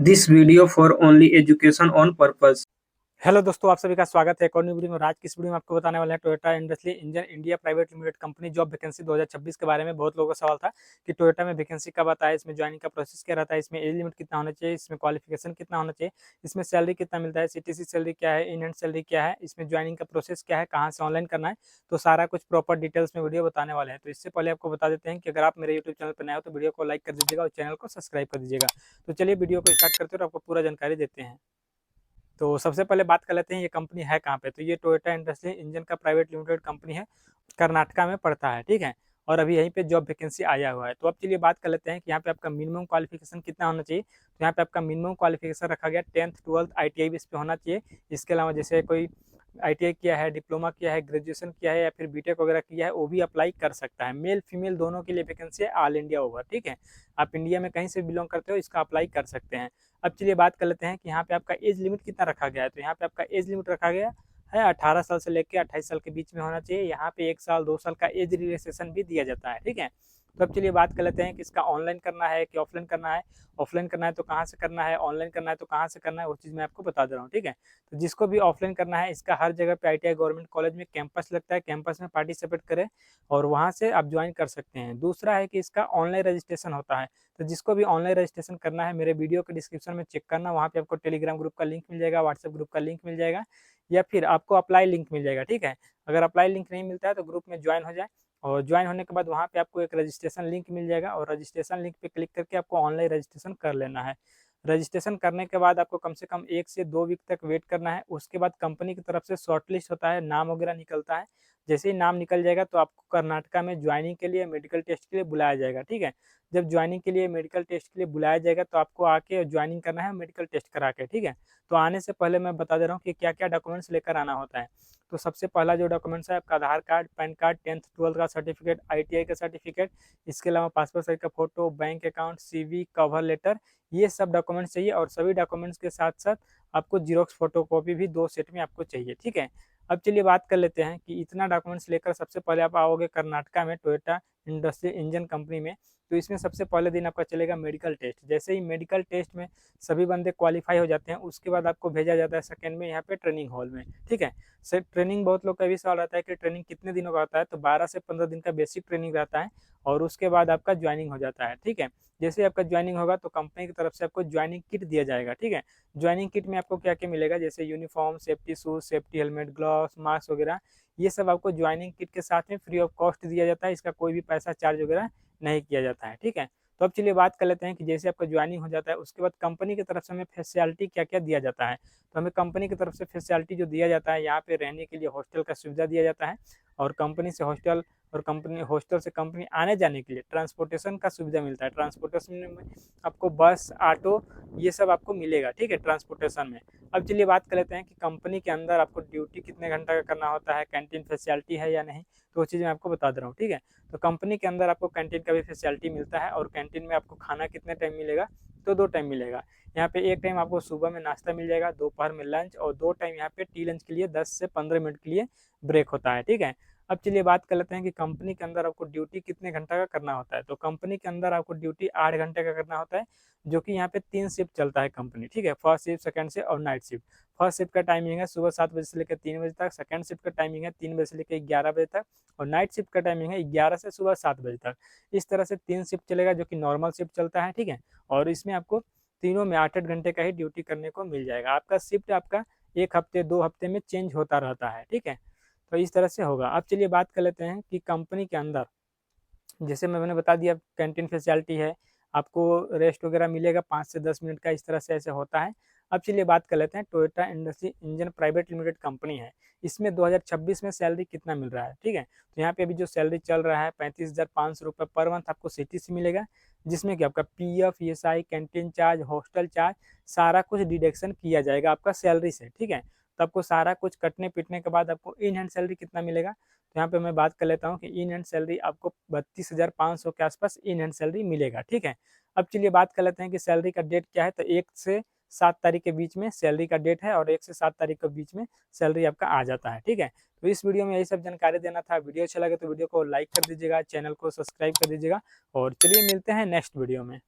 This video for only education on purpose। Hello दोस्तों, आप सभी का स्वागत है एक और नई वीडियो में। आज की इस वीडियो में आपको बताने वाले हैं Toyota industrial engine India private limited company job vacancy 2026 के बारे में। बहुत लोगों का सवाल था कि टोयोटा में वैकेंसी कब आता है, इसमें ज्वाइनिंग का प्रोसेस क्या रहता है, इसमें एज लिमिट कितना होना चाहिए, इसमें क्वालिफिकेशन कितना होना चाहिए, इसमें सैलरी कितना मिलता है, सीटीसी सैलरी क्या है, इन हैंड सैलरी क्या है, इसमें ज्वाइनिंग का प्रोसेस क्या है, कहाँ से ऑनलाइन करना है, तो सारा कुछ प्रॉपर डिटेल्स में वीडियो बताने वाले हैं। तो इससे पहले आपको बता देते हैं कि अगर आप मेरे यूट्यूब चैनल पर नए हो तो वीडियो को लाइक कर दीजिएगा और चैनल को सब्सक्राइब कर दीजिएगा। तो चलिए वीडियो को स्टार्ट करते हैं और आपको पूरा जानकारी देते हैं। तो सबसे पहले बात कर लेते हैं ये कंपनी है कहाँ पे। तो ये टोयोटा इंडस्ट्रियल इंजन का प्राइवेट लिमिटेड कंपनी है, कर्नाटका में पड़ता है, ठीक है। और अभी यहीं पे जॉब वैकेंसी आया हुआ है। तो अब चलिए बात कर लेते हैं कि यहाँ पे आपका मिनिमम क्वालिफिकेशन कितना होना चाहिए। तो यहाँ पे आपका मिनिमम क्वालिफिकेशन रखा गया 10th 12th ITI बेस पे होना चाहिए। इसके अलावा जैसे कोई ITI किया है, डिप्लोमा किया है, ग्रेजुएशन किया है या फिर बीटेक वगैरह किया है, वो भी अप्लाई कर सकता है। मेल फीमेल दोनों के लिए वैकेंसी है, ऑल इंडिया ओवर, ठीक है। आप इंडिया में कहीं से बिलोंग करते हो इसका अप्लाई कर सकते हैं। अब चलिए बात कर लेते हैं कि यहाँ पे आपका एज लिमिट कितना रखा गया है। तो यहाँ पे आपका एज लिमिट रखा गया है 18 साल से लेकर 28 साल के बीच में होना चाहिए। यहाँ पे 1 साल 2 साल का एज रिलैक्सेशन भी दिया जाता है, ठीक है। तो अब चलिए बात कर लेते हैं कि इसका ऑनलाइन करना है कि ऑफलाइन करना है। ऑफलाइन करना है तो कहाँ से करना है, ऑनलाइन करना है तो कहाँ से करना है, वो चीज़ मैं आपको बता दे रहा हूँ, ठीक है। तो जिसको भी ऑफलाइन करना है, इसका हर जगह पे ITI गवर्नमेंट कॉलेज में कैंपस लगता है, कैंपस में पार्टिसिपेट करें और वहाँ से आप ज्वाइन कर सकते हैं। दूसरा है कि इसका ऑनलाइन रजिस्ट्रेशन होता है। तो जिसको भी ऑनलाइन रजिस्ट्रेशन करना है, मेरे वीडियो के डिस्क्रिप्शन में चेक करना, वहाँ पे आपको टेलीग्राम ग्रुप का लिंक मिल जाएगा, व्हाट्सएप ग्रुप का लिंक मिल जाएगा या फिर आपको अप्लाई लिंक मिल जाएगा, ठीक है। अगर अप्लाई लिंक नहीं मिलता है तो ग्रुप में ज्वाइन हो जाए और ज्वाइन होने के बाद वहाँ पे आपको एक रजिस्ट्रेशन लिंक मिल जाएगा और रजिस्ट्रेशन लिंक पे क्लिक करके आपको ऑनलाइन रजिस्ट्रेशन कर लेना है। रजिस्ट्रेशन करने के बाद आपको कम से कम 1 से 2 वीक तक वेट करना है। उसके बाद कंपनी की तरफ से शॉर्टलिस्ट होता है, नाम वगैरह निकलता है। जैसे ही नाम निकल जाएगा तो आपको कर्नाटका में ज्वाइनिंग के लिए मेडिकल टेस्ट के लिए बुलाया जाएगा, ठीक है। जब ज्वाइनिंग के लिए मेडिकल टेस्ट के लिए बुलाया जाएगा तो आपको आके ज्वाइनिंग करना है मेडिकल टेस्ट करा के, ठीक है। तो आने से पहले मैं बता दे रहा हूँ कि क्या क्या डॉक्यूमेंट्स लेकर आना होता है। तो सबसे पहला जो डॉक्यूमेंट्स है आपका आधार card, pan card, 10th 12th का सर्टिफिकेट, ITI का सर्टिफिकेट, इसके अलावा पासपोर्ट साइज का photo, bank account, CV, cover letter, ये सब डॉक्यूमेंट्स चाहिए। और सभी डॉक्यूमेंट्स के साथ साथ आपको जीरोक्स फोटोकॉपी भी 2 सेट में आपको चाहिए, ठीक है। अब चलिए बात कर लेते हैं कि इतना डॉक्यूमेंट्स लेकर सबसे पहले आप आओगे कर्नाटका में टोयोटा इंडस्ट्रियल इंजन कंपनी में। तो इसमें सबसे पहले दिन आपका चलेगा मेडिकल टेस्ट। जैसे ही मेडिकल टेस्ट में सभी बंदे क्वालिफाई हो जाते हैं, उसके बाद आपको भेजा जाता है सेकंड में यहाँ पे ट्रेनिंग हॉल में, ठीक है। सर ट्रेनिंग बहुत लोग का भी सवाल रहता है कि ट्रेनिंग कितने दिनों का होता है। तो 12 से 15 दिन का बेसिक ट्रेनिंग रहता है और उसके बाद आपका ज्वाइनिंग हो जाता है, ठीक है। जैसे आपका ज्वाइनिंग होगा तो कंपनी की तरफ से आपको ज्वाइनिंग किट दिया जाएगा, ठीक है। ज्वाइनिंग किट में आपको क्या क्या मिलेगा, जैसे uniform, safety shoes, safety helmet, gloves, mask वगैरह, ये सब आपको ज्वाइनिंग किट के साथ में फ्री ऑफ कॉस्ट दिया जाता है। इसका कोई भी पैसा चार्ज वगैरह नहीं किया जाता है, ठीक है। तो अब चलिए बात कर लेते हैं कि जैसे आपका ज्वाइनिंग हो जाता है उसके बाद कंपनी की तरफ से हमें फैसिलिटी क्या क्या दिया जाता है। तो हमें कंपनी की तरफ से फैसिलिटी जो दिया जाता है, यहाँ पे रहने के लिए हॉस्टल का सुविधा दिया जाता है और कंपनी से हॉस्टल और कंपनी हॉस्टल से कंपनी आने जाने के लिए ट्रांसपोर्टेशन का सुविधा मिलता है। ट्रांसपोर्टेशन में आपको बस, ऑटो, ये सब आपको मिलेगा, ठीक है, ट्रांसपोर्टेशन में। अब चलिए बात कर लेते हैं कि कंपनी के अंदर आपको ड्यूटी कितने घंटा का करना होता है, कैंटीन फैसिलिटी है या नहीं, तो वो चीज़ मैं आपको बता दे रहा हूँ, ठीक है। तो कंपनी के अंदर आपको कैंटीन का भी फैसिलिटी मिलता है और कैंटीन में आपको खाना कितने टाइम मिलेगा, तो 2 टाइम मिलेगा। यहाँ पे एक टाइम आपको सुबह में नाश्ता मिल जाएगा, दोपहर में लंच और 2 टाइम यहाँ पे टी लंच के लिए 10 से 15 मिनट के लिए ब्रेक होता है, ठीक है। अब चलिए बात कर लेते हैं कि कंपनी के अंदर आपको ड्यूटी कितने घंटा का करना होता है। तो कंपनी के अंदर आपको ड्यूटी 8 घंटे का करना होता है, जो कि यहाँ पे 3 शिफ्ट चलता है कंपनी, ठीक है। फर्स्ट शिफ्ट, सेकंड शिफ्ट और नाइट शिफ्ट। फर्स्ट शिफ्ट का टाइमिंग है सुबह 7 बजे से लेकर 3 बजे तक, सेकंड शिफ्ट का टाइमिंग है 3 बजे से लेकर 11 बजे तक और नाइट शिफ्ट का टाइमिंग है 11 से सुबह 7 बजे तक। इस तरह से 3 शिफ्ट चलेगा जो कि नॉर्मल शिफ्ट चलता है, ठीक है। और इसमें आपको तीनों में 8-8 घंटे का ही ड्यूटी करने को मिल जाएगा। आपका शिफ्ट आपका 1 हफ्ते 2 हफ्ते में चेंज होता रहता है, ठीक है। तो इस तरह से होगा। अब चलिए बात कर लेते हैं कि कंपनी के अंदर जैसे मैंने बता दिया कैंटीन फैसिलिटी है, आपको रेस्ट वगैरह मिलेगा 5 से 10 मिनट का, इस तरह से ऐसे होता है। अब चलिए बात कर लेते हैं Toyota industry engine private limited company है, इसमें 2026 में सैलरी कितना मिल रहा है, ठीक है। तो यहाँ पे अभी जो सैलरी चल रहा है 35,500 रुपये पर मंथ आपको CTC मिलेगा, जिसमें कि आपका PF, ESI, canteen charge, hostel charge, सारा कुछ डिडक्शन किया जाएगा आपका सैलरी से, ठीक है। तो आपको सारा कुछ कटने पिटने के बाद आपको इन हैंड सैलरी कितना मिलेगा। तो यहाँ पे मैं बात कर लेता हूँ कि इन हैंड सैलरी आपको 32,500 के आसपास इन हैंड सैलरी मिलेगा, ठीक है। अब चलिए बात कर लेते हैं कि सैलरी का डेट क्या है। तो 1 से 7 तारीख के बीच में सैलरी का डेट है और 1 से 7 तारीख के बीच में सैलरी आपका आ जाता है, ठीक है। तो इस वीडियो में यही सब जानकारी देना था। वीडियो अच्छा लगे तो वीडियो को लाइक कर दीजिएगा, चैनल को सब्सक्राइब कर दीजिएगा और चलिए मिलते हैं नेक्स्ट वीडियो में।